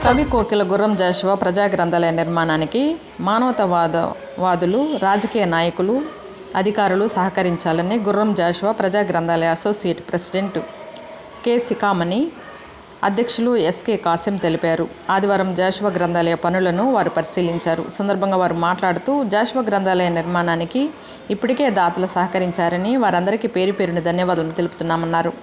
కవి కోకిల గుర్రం జాషువా ప్రజా గ్రంథాలయ నిర్మాణానికి మానవతావాదులు, రాజకీయ నాయకులు, అధికారులు సహకరించాలని గుర్రం జాషువా ప్రజా గ్రంథాలయ అసోసియేట్ ప్రెసిడెంట్ కె. సికామణి, అధ్యక్షులు ఎస్కే కాసిం తెలిపారు. ఆదివారం జాషువా గ్రంథాలయ పనులను వారు పరిశీలించారు. సందర్భంగా వారు మాట్లాడుతూ, జాషువా గ్రంథాలయ నిర్మాణానికి ఇప్పటికే దాతలు సహకరించారని, వారందరికీ పేరు పేరున ధన్యవాదాలు తెలుపుతున్నామన్నారు.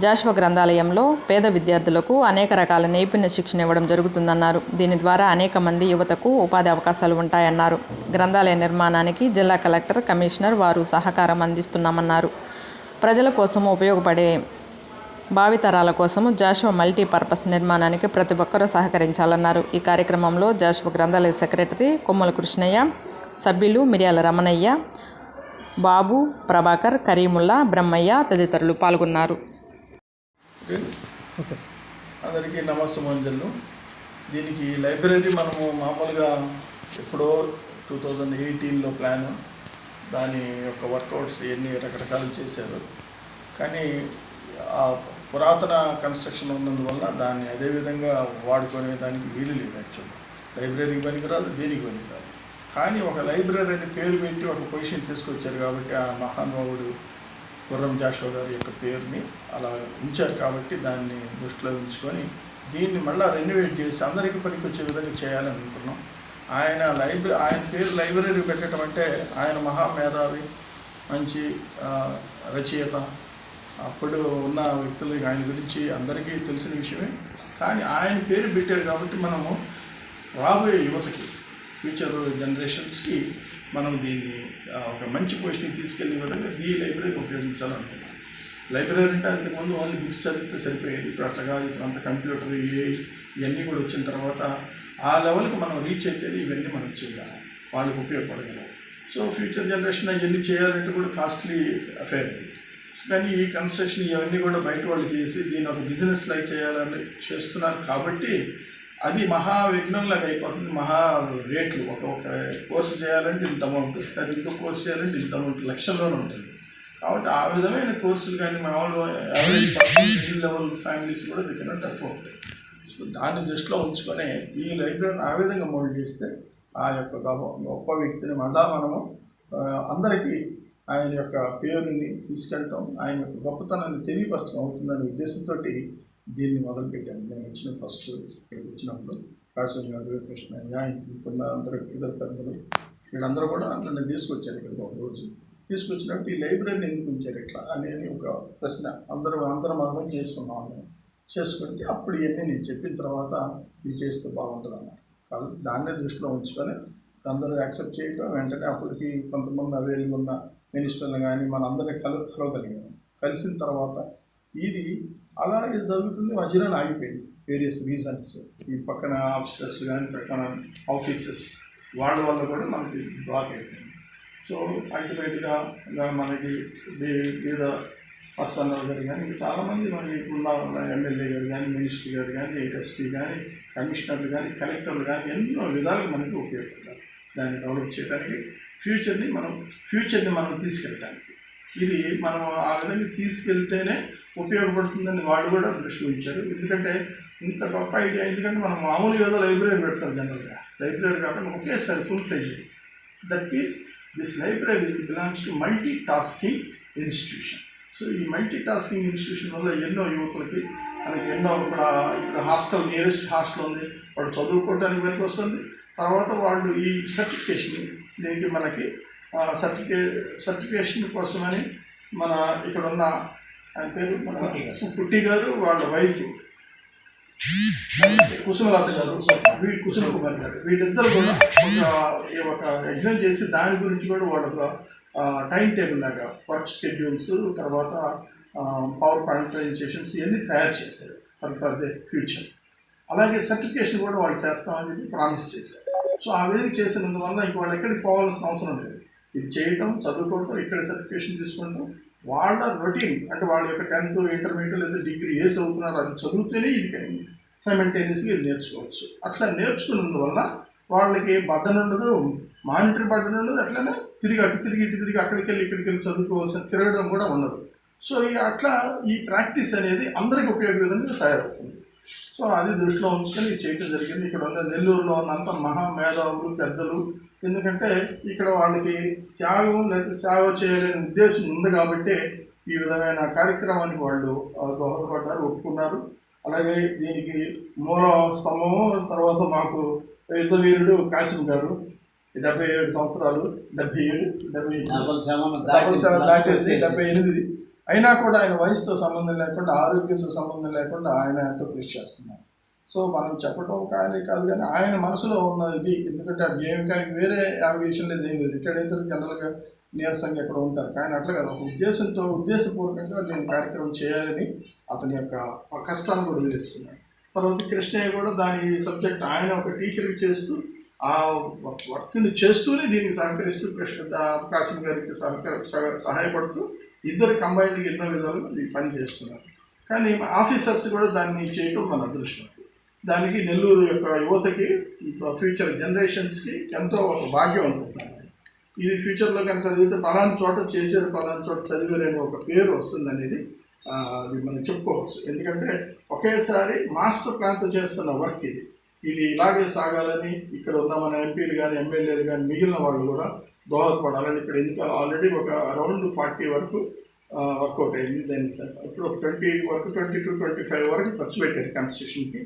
జాషువా గ్రంథాలయంలో పేద విద్యార్థులకు అనేక రకాల నైపుణ్య శిక్షణ ఇవ్వడం జరుగుతుందన్నారు. దీని ద్వారా అనేక మంది యువతకు ఉపాధి అవకాశాలు ఉంటాయన్నారు. గ్రంథాలయ నిర్మాణానికి జిల్లా కలెక్టర్, కమిషనర్ వారు సహకారం అందిస్తున్నామన్నారు. ప్రజల కోసము ఉపయోగపడే భావితరాల కోసము జాషువా మల్టీపర్పస్ నిర్మాణానికి ప్రతి ఒక్కరూ సహకరించాలన్నారు. ఈ కార్యక్రమంలో జాషువా గ్రంథాలయ సెక్రటరీ కొమ్మల కృష్ణయ్య, సభ్యులు మిర్యాల రమణయ్య, బాబు, ప్రభాకర్, కరీముల్లా, బ్రహ్మయ్య తదితరులు పాల్గొన్నారు. అందరికీ నమస్సుమంజలు. దీనికి లైబ్రరీ మనము మామూలుగా ఎప్పుడో 2018లో ప్లాన్, దాని యొక్క వర్కౌట్స్ ఎన్ని రకరకాలు చేశారు. కానీ ఆ పురాతన కన్స్ట్రక్షన్ ఉన్నందువల్ల దాన్ని అదేవిధంగా వాడుకునే దానికి వీలు లేదు. యాక్చువల్లీ లైబ్రరీకి పనికిరాదు, దీనికి పనికిరాదు. కానీ ఒక లైబ్రరీ అని పేరు పెట్టి ఒక పొజిషన్ తీసుకొచ్చారు కాబట్టి ఆ మహానుభావుడు గుర్రం జాషువా గారి యొక్క పేరుని అలా ఉంచారు కాబట్టి దాన్ని దృష్టిలో ఉంచుకొని దీన్ని మళ్ళీ రెన్యువేట్ చేసి అందరికీ పనికొచ్చే విధంగా చేయాలని అనుకున్నాం. ఆయన పేరు లైబ్రరీ పెట్టడం అంటే ఆయన మహామేధావి, మంచి రచయిత. అప్పుడు ఉన్న వ్యక్తులకి ఆయన గురించి అందరికీ తెలిసిన విషయమే. కానీ ఆయన పేరు పెట్టారు కాబట్టి మనము రాబోయే యువతకి, ఫ్యూచర్ జనరేషన్స్కి మనం దీన్ని ఒక మంచి పొజిషన్కి తీసుకెళ్లే విధంగా ఈ లైబ్రరీ ఉపయోగించాలనుకున్నాం. లైబ్రరీ అంటే అంతకుముందు ఓన్లీ బుక్స్ చదివితే సరిపోయేది. ఇప్పుడు అట్లాగా ఇప్పుడు అంత కంప్యూటర్ ఇవన్నీ కూడా వచ్చిన తర్వాత ఆ లెవెల్కి మనం రీచ్ అయితేనే ఇవన్నీ మనం చేయగలం, వాళ్ళకి ఉపయోగపడగలం. సో ఫ్యూచర్ జనరేషన్ ఇవన్నీ చేయాలంటే కూడా కాస్ట్లీ అఫేర్ అది. కానీ ఈ కన్స్ట్రక్షన్ ఇవన్నీ కూడా బయట వాళ్ళు చేసి దీన్ని ఒక బిజినెస్ లైక్ చేయాలని చేస్తున్నారు కాబట్టి అది మహా విఘ్నంలాగా అయిపోతుంది. మహా రేట్లు ఒక కోర్సు చేయాలంటే ఇంత అమౌంట్, అది ఇంకో కోర్సు చేయాలంటే ఇంత అమౌంట్, లక్షల్లోనే ఉంటుంది. కాబట్టి ఆ విధమైన కోర్సులు కానీ మామూలు యావరేజ్ మిడిల్ లెవెల్ ఫ్యామిలీస్ కూడా దిగినట్టు ఎక్కువ ఉంటాయి. సో దాన్ని దృష్టిలో ఉంచుకొని ఈ లైబ్రరీని ఆ విధంగా మోల్డ్ చేస్తే ఆ యొక్క గొప్ప వ్యక్తిని మళ్ళా మనము అందరికీ ఆయన యొక్క పేరుని తీసుకెళ్ళటం, ఆయన యొక్క గొప్పతనాన్ని తెలియపరచడం అవుతుందనే ఉద్దేశంతో దీన్ని మొదలుపెట్టాను. నేను ఫస్ట్ ఇక్కడికి వచ్చినప్పుడు కాశీ గారు, కృష్ణయ్య, ఇంకొన్న అందరూ ఇద్దరు పెద్దలు వీళ్ళందరూ కూడా నన్ను తీసుకొచ్చారు. ఇక్కడికి ఒక రోజు తీసుకొచ్చినప్పుడు ఈ లైబ్రరీని ఎందుకు ఉంచారు ఇట్లా అనేది ఒక ప్రశ్న అందరం అర్థం చేసుకున్నాం. అందరం చేసుకుంటే అప్పుడు ఇవన్నీ నేను చెప్పిన తర్వాత ఇది చేస్తే బాగుంటుంది అన్నారు. కాబట్టి దాన్నే దృష్టిలో ఉంచుకొని అందరూ యాక్సెప్ట్ చేయటం, వెంటనే అప్పటికి కొంతమంది అవైలబుల్ ఉన్న మినిస్టర్లు కానీ మన అందరినీ కలవగలిగాను. కలిసిన తర్వాత ఇది అలాగే జరుగుతుంది. మధ్యలో ఆగిపోయింది వేరియస్ రీజన్స్. ఈ పక్కన ఆఫీసర్స్ కానీ పక్కన ఆఫీసెస్ వాళ్ళ వల్ల కూడా మనకి బ్లాక్ అయిపోయింది. సో అల్టిమేట్గా మనకి వివిధ అస్సన్నారు గారు కానీ చాలామంది మనకి ఉన్న ఎమ్మెల్యే గారు కానీ, మినిస్టర్ గారు కానీ, ఎస్పీ కానీ, కమిషనర్లు కానీ, కలెక్టర్లు కానీ ఎన్నో విధాలు మనకి ఉపయోగపడతారు దాన్ని డెవలప్ చేయడానికి, ఫ్యూచర్ని మనం తీసుకెళ్ళడానికి. ఇది మనం ఆ విధంగా తీసుకెళ్తేనే ఉపయోగపడుతుందని వాళ్ళు కూడా దృష్టి ఉంచారు. ఎందుకంటే ఇంత గొప్ప ఐడియా, ఎందుకంటే మనం మామూలుగా ఏదో లైబ్రరీ పెడతాం జనరల్గా. లైబ్రరీ కాకుండా ఒకేసారి full fledged. That means this library belongs to multi tasking institution. So ఈ మల్టీ టాస్కింగ్ ఇన్స్టిట్యూషన్ వల్ల ఎన్నో యువతులకి మనకి ఎన్నో ఇప్పుడు హాస్టల్, నియరెస్ట్ హాస్టల్ ఉంది, వాళ్ళు చదువుకోవడానికి పనికి వస్తుంది. తర్వాత వాళ్ళు ఈ సర్టిఫికేషన్ దీనికి మనకి సర్టిఫికేషన్ కోసమని మన ఇక్కడ ఉన్న ఆయన పేరు మన పుట్టి గారు, వాళ్ళ వైఫ్ కుసుమలత గారు, కుసుమ కుమార్ గారు, వీళ్ళిద్దరు కూడా ఒక ఎగ్జామ్ చేసి దాని గురించి కూడా వాళ్ళ టైం టేబుల్ లాగా వర్క్ షెడ్యూల్స్, తర్వాత పవర్ పాయింట్ ప్రజెంటేషన్స్ ఇవన్నీ తయారు చేశారు ఫర్ ద ఫ్యూచర్. అలాగే సర్టిఫికేషన్ కూడా వాళ్ళు చేస్తామని చెప్పి ప్రామిస్ చేశారు. సో ఆ విధంగా చేసినందువల్ల ఇంక వాళ్ళు ఎక్కడికి పోవాల్సిన అవసరం లేదు. ఇది చేయటం, చదువుకోవటం, ఇక్కడ సర్టిఫికేషన్ తీసుకుంటాం. వాళ్ళ రొటీన్ అంటే వాళ్ళ యొక్క 10th, ఇంటర్మీడియట్ లేదా డిగ్రీ ఏ చదువుతున్నారో అది చదివితేనే ఇది సైమల్టేనియస్గా ఇది నేర్చుకోవచ్చు. అట్లా నేర్చుకున్నందువల్ల వాళ్ళకి బర్డన్ ఉండదు, మానిటరీ బర్డన్ ఉండదు. అట్లనే ఇటు తిరిగి అక్కడికి వెళ్ళి చదువుకోవాల్సిన తిరగడం కూడా ఉండదు. సో అట్లా ఈ ప్రాక్టీస్ అనేది అందరికీ ఉపయోగ విధంగా తయారవుతుంది. సో అది దృష్టిలో ఉంచుకొని ఇది చేయడం జరిగింది. ఇక్కడ ఉన్న నెల్లూరులో ఉన్నంత మహా మేధావులు పెద్దలు, ఎందుకంటే ఇక్కడ వాళ్ళకి త్యాగం లేదా సేవ చేయాలనే ఉద్దేశం ఉంది కాబట్టి ఈ విధమైన కార్యక్రమానికి వాళ్ళు దోహదపడ్డారు, ఒప్పుకున్నారు. అలాగే దీనికి మూల స్తంభము తర్వాత మాకు యుద్ధ వీరుడు కాసిం గారు 77 సంవత్సరాలు, 77 దాటింది, 78. అయినా కూడా ఆయన వయసుతో సంబంధం లేకుండా, ఆరోగ్యంతో సంబంధం లేకుండా ఆయన ఎంతో కృషి చేస్తున్నారు. సో మనం చెప్పడం కాదు కానీ ఆయన మనసులో ఉన్న ఇది, ఎందుకంటే అది ఏమి కానీ వేరే విషయం లేదు, ఏం లేదు. రిటైర్డ్ అయితే జనరల్గా నీరసంగా ఎక్కడ ఉంటారు, కానీ అట్లా కాదు, ఒక ఉద్దేశపూర్వకంగా దీని కార్యక్రమం చేయాలని అతని యొక్క కష్టాన్ని కూడా వదిలేస్తున్నాడు. తర్వాత కృష్ణయ్య కూడా దాని సబ్జెక్ట్ ఆయన ఒక టీచర్కి చేస్తూ ఆ వర్క్ని చేస్తూనే దీనికి సహకరిస్తూ కాసిం గారికి సహాయపడుతూ ఇద్దరు కంబైన్డ్గా ఎన్నో విధాలుగా ఈ పని చేస్తున్నారు. కానీ ఆఫీసర్స్ కూడా దాన్ని చేయటం మన అదృష్టం. దానికి నెల్లూరు యొక్క యువతకి, ఫ్యూచర్ జనరేషన్స్కి ఎంతో ఒక భాగ్యం అనుకుంటున్నాను. ఇది ఫ్యూచర్లో కనుక చదివితే పలానా చోట చేసేది, పలానా చోట చదివేరని ఒక పేరు వస్తుందనేది అది మనం చెప్పుకోవచ్చు. ఎందుకంటే ఒకేసారి మాస్టర్ ప్లాన్తో చేస్తున్న వర్క్ ఇది ఇలాగే సాగాలని ఇక్కడ ఉన్న మన ఎంపీలు కానీ ఎమ్మెల్యేలు కానీ మిగిలిన వాళ్ళు కూడా దోహదపడాలని ఇక్కడ ఎందుకంటే ఆల్రెడీ ఒక అరౌండ్ 40 వరకు వర్కౌట్ అయింది. దాన్ని సార్ ఇప్పుడు ఒక 20 వరకు 20 to 25 వరకు ఖర్చు పెట్టారు కన్స్ట్రక్షన్కి.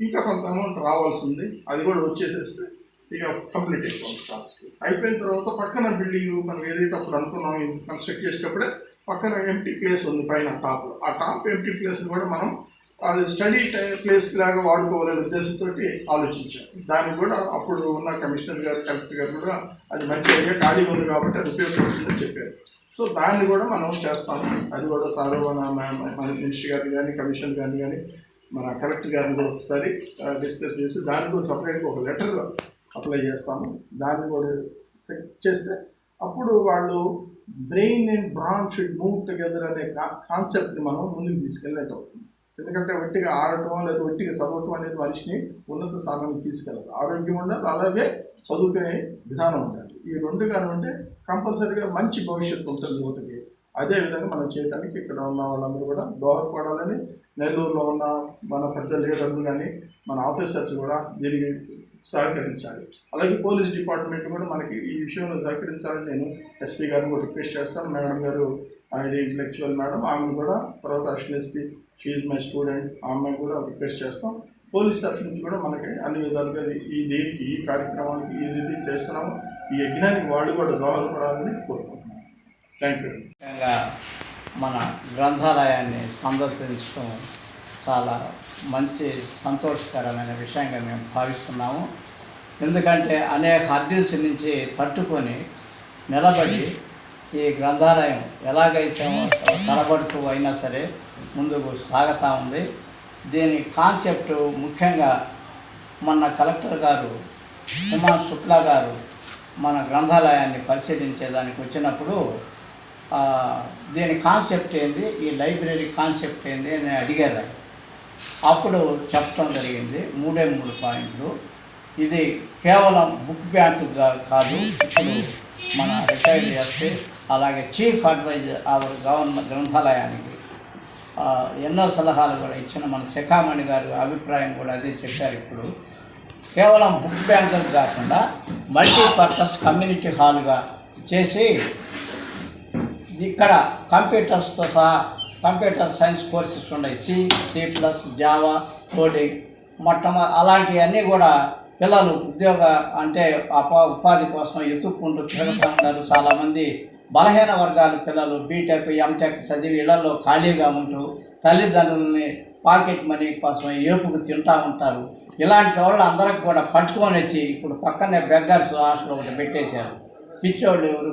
ఇంకా కొంత అమౌంట్ రావాల్సింది, అది కూడా వచ్చేసేస్తే ఇక కంప్లీట్ అయిపోయింది. టాస్క్ అయిపోయిన తర్వాత పక్కన బిల్డింగ్ మనం ఏదైతే అప్పుడు అనుకున్నాం కన్స్ట్రక్ట్ చేసేటప్పుడే పక్కన ఎంటీ ప్లేస్ ఉంది పైన టాప్లో. ఆ టాప్ ఎంటీ ప్లేస్ కూడా మనం అది స్టడీ ప్లేస్ లాగా వాడుకోవాలనే ఉద్దేశంతో ఆలోచించాం. దానికి కూడా అప్పుడు ఉన్న కమిషనర్ గారు, కలెక్టర్ గారు కూడా అది మంచిగా ఖాళీగా ఉంది కాబట్టి అది ఉపయోగపడుతుందని చెప్పారు. సో దాన్ని కూడా మనం చేస్తాము. అది కూడా సార్ మన మినిస్టర్ గారిని కానీ, కమిషనర్ గారిని కానీ, మన కలెక్టర్ గారిని కూడా ఒకసారి డిస్కస్ చేసి దాన్ని కూడా సపరేట్గా ఒక లెటర్ అప్లై చేస్తాము. దాన్ని కూడా చేస్తే అప్పుడు వాళ్ళు brain and bran should move together అనే కాన్సెప్ట్ని మనం ముందుకు తీసుకెళ్ళినట్టు అవుతుంది. ఎందుకంటే ఒట్టిగా ఆడటం లేదా ఒట్టిగా చదవటం అనేది మనిషిని ఉన్నత స్థానానికి తీసుకెళ్ళాలి. ఆరోగ్యం ఉండాలి, అలాగే చదువుకునే విధానం ఉండాలి. ఈ రెండు కానీ ఉంటే కంపల్సరీగా మంచి భవిష్యత్తు ఉంటుంది యువతకి. అదేవిధంగా మనం చేయడానికి ఇక్కడ ఉన్న వాళ్ళందరూ కూడా దోహదపడాలని, నెల్లూరులో ఉన్న మన పెద్ద లీడర్లు కానీ మన ఆఫీసర్స్ కూడా దీనికి సహకరించాలి. అలాగే పోలీస్ డిపార్ట్మెంట్ కూడా మనకి ఈ విషయంలో సహకరించాలని నేను ఎస్పీ గారిని కూడా రిక్వెస్ట్ చేస్తాను. మేడం గారు ఇది ఇంటలెక్చువల్ మేడం, ఆమెను కూడా, తర్వాత assistant SP she my student, ఆమె కూడా రిక్వెస్ట్ చేస్తాం. పోలీస్ తరఫు నుంచి కూడా మనకి అన్ని విధాలుగా దీనికి ఈ కార్యక్రమానికి ఏదైతే చేస్తున్నామో ఈ యజ్ఞానికి వాళ్ళు కూడా దోహదపడాలని కోరుకుంటున్నాను. Thank you. ముఖ్యంగా మన గ్రంథాలయాన్ని సందర్శించడం చాలా మంచి సంతోషకరమైన విషయంగా మేము భావిస్తున్నాము. ఎందుకంటే అనేక హర్డిల్స్ నుంచి తట్టుకొని నిలబడి ఈ గ్రంథాలయం ఎలాగైతే తలబడుతూ అయినా సరే ముందుకు సాగుతూ ఉంది. దీని కాన్సెప్ట్ ముఖ్యంగా మొన్న కలెక్టర్ గారు హిమాంశు శుక్లా గారు మన గ్రంథాలయాన్ని పరిశీలించేదానికి వచ్చినప్పుడు దీని కాన్సెప్ట్ ఏంది, ఈ లైబ్రరీ కాన్సెప్ట్ ఏంది అని అడిగారు. అప్పుడు చెప్పడం జరిగింది 3 పాయింట్లు. ఇది కేవలం బుక్ బ్యాంకు కాదు, ఇప్పుడు మన రిటైర్డ్ ఎస్పీ అలాగే చీఫ్ అడ్వైజర్ గవర్నమెంట్ గ్రంథాలయానికి ఎన్నో సలహాలు కూడా ఇచ్చిన మన శిఖామణి గారు అభిప్రాయం కూడా అదే చెప్పారు. ఇప్పుడు కేవలం బుక్ బ్యాంకు కాకుండా మల్టీపర్పస్ కమ్యూనిటీ హాల్గా చేసి ఇక్కడ కంప్యూటర్స్తో సహా కంప్యూటర్ సైన్స్ కోర్సెస్ ఉన్నాయి, C++, జావా, కోడింగ్, అలాంటివన్నీ కూడా పిల్లలు అంటే ఉపాధి కోసం ఎత్తుక్కుంటూ తిరుగుతూ ఉంటారు. చాలామంది బలహీన వర్గాల పిల్లలు బీటెక్, ఎంటెక్ చదివి ఇళ్లలో ఖాళీగా ఉంటూ తల్లిదండ్రులని పాకెట్ మనీ కోసం ఏపుకు తింటూ ఉంటారు. ఇలాంటి వాళ్ళు అందరికి కూడా పట్టుకొని వచ్చి ఇప్పుడు పక్కనే బెగ్గర్స్ హాస్టల్ ఒకటి పెట్టేశారు. పిచ్చోళ్ళు ఎవరు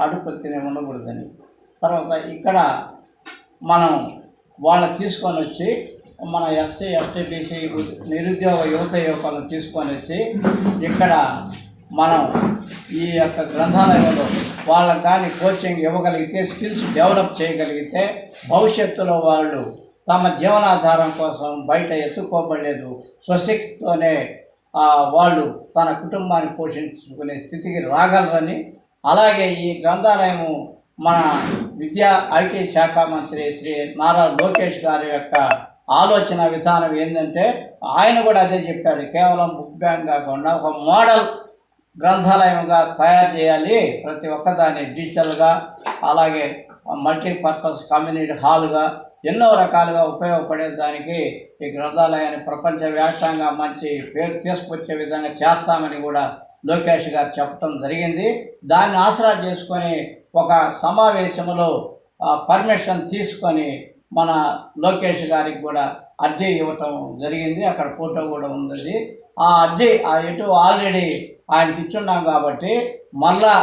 అడుపు తినే ఉండకూడదని. తర్వాత ఇక్కడ మనం వాళ్ళని తీసుకొని వచ్చి మన ఎస్టీ, బీసీ నిరుద్యోగ యువకులను తీసుకొని వచ్చి ఇక్కడ మనం ఈ యొక్క గ్రంథాలయంలో వాళ్ళకి కానీ కోచింగ్ ఇవ్వగలిగితే, స్కిల్స్ డెవలప్ చేయగలిగితే భవిష్యత్తులో వాళ్ళు తమ జీవనాధారం కోసం బయట ఎత్తుకోబడలేదు, స్వశక్తితోనే వాళ్ళు తన కుటుంబాన్ని పోషించుకునే స్థితికి రాగలరని, అలాగే ఈ గ్రంథాలయము మన విద్యా ఐటీ శాఖ మంత్రి శ్రీ నారా లోకేష్ గారి యొక్క ఆలోచన విధానం ఏంటంటే ఆయన కూడా అదే చెప్పాడు. కేవలం బుక్ బ్యాంక్ కాకుండా ఒక మోడల్ గ్రంథాలయంగా తయారు చేయాలి, ప్రతి ఒక్కదాన్ని డిజిటల్గా, అలాగే మల్టీపర్పస్ కమ్యూనిటీ హాల్గా ఎన్నో రకాలుగా ఉపయోగపడే దానికి ఈ గ్రంథాలయాన్ని ప్రపంచవ్యాప్తంగా మంచి పేరు తీసుకొచ్చే విధంగా చేస్తామని కూడా లోకేష్ గారు చెప్పడం జరిగింది. దాన్ని ఆసరా చేసుకొని ఒక సమావేశంలో పర్మిషన్ తీసుకొని మన లోకేష్ గారికి కూడా అర్జీ ఇవ్వటం జరిగింది. అక్కడ ఫోటో కూడా ఉంది. ఆ అర్జీ ఎటు ఆల్రెడీ ఆయనకి ఇచ్చున్నాం కాబట్టి మళ్ళా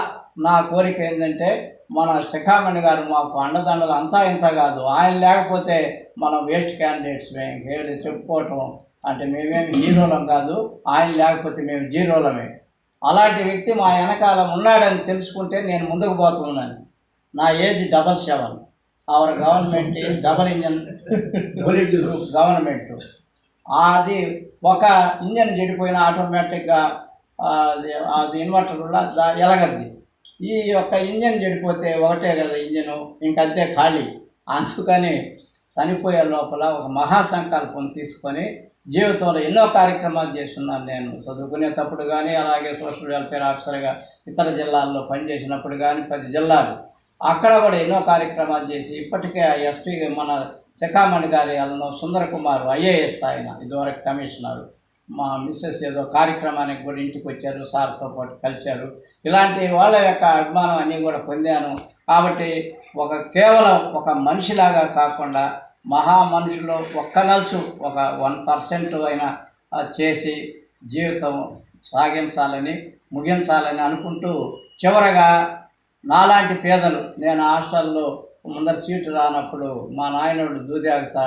నా కోరిక ఏంటంటే మన శిఖామణి గారు మాకు అండదండలు అంతా ఇంత కాదు. ఆయన లేకపోతే మనం వేస్ట్ క్యాండిడేట్స్ మేము చెప్పుకోవటం అంటే మేమేమి హీరోలం కాదు, ఆయన లేకపోతే మేము జీరోలమే. అలాంటి వ్యక్తి మా వెనకాల ఉన్నాడని తెలుసుకుంటే నేను ముందుకు పోతున్నాను. నా age 77. Our government double engine bullet proof government. అది ఒక ఇంజన్ చెడిపోయిన ఆటోమేటిక్గా అది ఇన్వర్టర్ కూడా ఎలగద్ది. ఈ యొక్క ఇంజన్ చెడిపోతే ఒకటే కదా ఇంజను, ఇంకంతే ఖాళీ. అందుకని చనిపోయే లోపల ఒక మహాసంకల్పం తీసుకొని జీవితంలో ఎన్నో కార్యక్రమాలు చేస్తున్నాను. నేను చదువుకునేటప్పుడు కానీ, అలాగే సోషల్ వెల్ఫేర్ ఆఫీసర్గా ఇతర జిల్లాల్లో పనిచేసినప్పుడు కానీ 10 జిల్లాలు అక్కడ కూడా ఎన్నో కార్యక్రమాలు చేసి ఇప్పటికే ఎస్పీ మన శిఖామణి గారి అలను సుందర కుమార్ IAS ఆయన ఇదివరకు కమిషనరు, మా మిస్సెస్ ఏదో కార్యక్రమానికి కూడా ఇంటికి వచ్చారు, సార్తో పాటు కలిశారు. ఇలాంటి వాళ్ళ యొక్క అభిమానం అన్నీ కూడా పొందాను. కాబట్టి కేవలం ఒక మనిషిలాగా కాకుండా మహామనుషులు ఒక్కనల్సు ఒక 1% అయినా చేసి జీవితం సాగించాలని ముగించాలని అనుకుంటూ చివరగా నాలాంటి పేదలు, నేను హాస్టల్లో ముందర సీటు రానప్పుడు మా నాయనోడు దూదాగుతా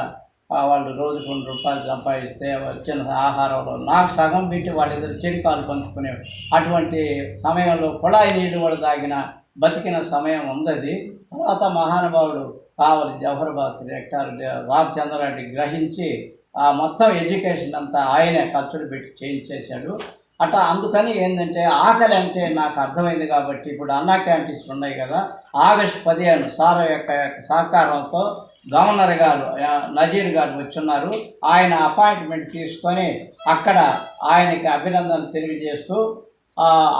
వాళ్ళు రోజుకు 2 రూపాయలు సంపాదిస్తే వచ్చిన ఆహారంలో నాకు సగం పెట్టి వాళ్ళిద్దరు చెరికాలు పంచుకునేవి. అటువంటి సమయంలో కుళాయి నీళ్ళు కూడా తాగిన బతికిన సమయం ఉంది. తర్వాత మహానుభావుడు కావలి జవహర్బాద్ డైరెక్టర్ రాబ్ చంద్రారెడ్డి గ్రహించి ఆ మొత్తం ఎడ్యుకేషన్ అంతా ఆయనే ఖర్చులు పెట్టి చేయించేశాడు. అందుకని ఏంటంటే ఆకలి అంటే నాకు అర్థమైంది కాబట్టి ఇప్పుడు అన్నా క్యాంటీన్స్ ఉన్నాయి కదా, ఆగస్టు 15 సార్ యొక్క సహకారంతో గవర్నర్ గారు నజీర్ గారు వచ్చున్నారు. ఆయన అపాయింట్మెంట్ తీసుకొని అక్కడ ఆయనకి అభినందనలు తెలియజేస్తూ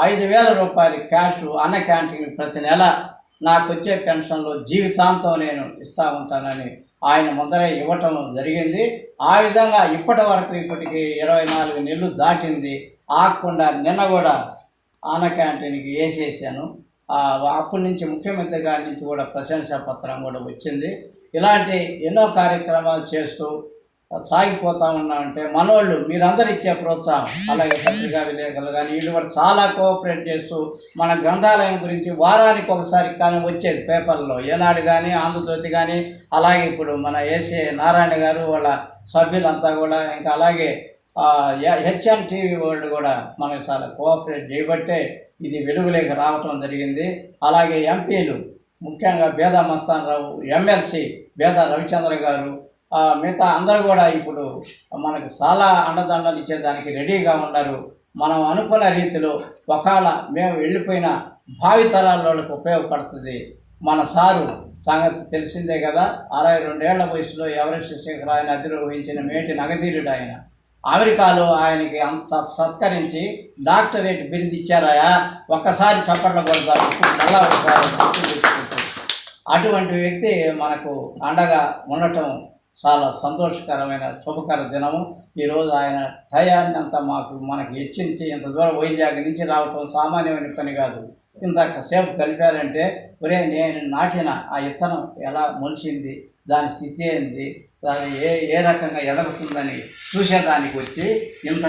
5,000 రూపాయలు క్యాష్ అన్న క్యాంటీన్ ప్రతి నెల నాకు వచ్చే పెన్షన్లో జీవితాంతం నేను ఇస్తూ ఉంటానని ఆయన ముందరే ఇవ్వటం జరిగింది. ఆ విధంగా ఇప్పటికి 24 నెలలు దాటింది. ఆగకుండా నిన్న కూడా అన్న క్యాంటీన్కి వేసేసాను. అప్పటి నుంచి ముఖ్యమంత్రి గారి నుంచి కూడా ప్రశంసా పత్రం కూడా వచ్చింది. ఇలాంటి ఎన్నో కార్యక్రమాలు చేస్తూ సాగిపోతూ ఉన్నామంటే మనోళ్ళు మీరందరూ ఇచ్చే ప్రోత్సాహం, అలాగే పత్రికా విలేకరులు కానీ వీళ్ళు కూడా చాలా కోఆపరేట్ చేస్తూ మన గ్రంథాలయం గురించి వారానికి ఒకసారి కానీ వచ్చేది పేపర్లో, ఏనాడు కానీ ఆంధ్రజ్యోతి కానీ, అలాగే ఇప్పుడు మన ఏసీ నారాయణ గారు వాళ్ళ సభ్యులంతా కూడా, ఇంకా అలాగే HN టీవీ వరల్డ్ కూడా మనకు చాలా కోఆపరేట్ చేయబట్టే ఇది వెలుగులోకి రావటం జరిగింది. అలాగే ఎంపీలు ముఖ్యంగా బేదా మస్తాన్ రావు, MLC బేదా రవిచంద్ర గారు, మిగతా అందరూ కూడా ఇప్పుడు మనకు చాలా అండదండలు ఇచ్చేదానికి రెడీగా ఉన్నారు. మనం అనుకున్న రీతిలో ఒకవేళ మేము వెళ్ళిపోయిన భావితరాలకు ఉపయోగపడుతుంది. మన సారు సంగతి తెలిసిందే కదా, 62 ఏళ్ల వయసులో ఎవరెస్ట్ శిఖరాన్ని అధిరోహించిన మేటి నగధీరుడు ఆయన. అమెరికాలో ఆయనకి అంత సత్కరించి డాక్టరేట్ బిరుదు ఇచ్చారాయా, ఒక్కసారి చప్పట్లు కొడతారు మళ్ళా ఒకసారి. అటువంటి వ్యక్తి మనకు అండగా ఉండటం చాలా సంతోషకరమైన శుభకర దినము. ఈరోజు ఆయన టయాన్ని అంతా మనకి హెచ్చించి ఇంత దూరం వైజాగ్ నుంచి రావటం సామాన్యమైన పని కాదు. ఇంతసేపు కలిపారంటే నేను నాటిన ఆ విత్తనం ఎలా మొలిచింది, దాని స్థితి ఏంది, దాని ఏ రకంగా ఎదగుతుందని చూసేదానికి వచ్చి ఇంత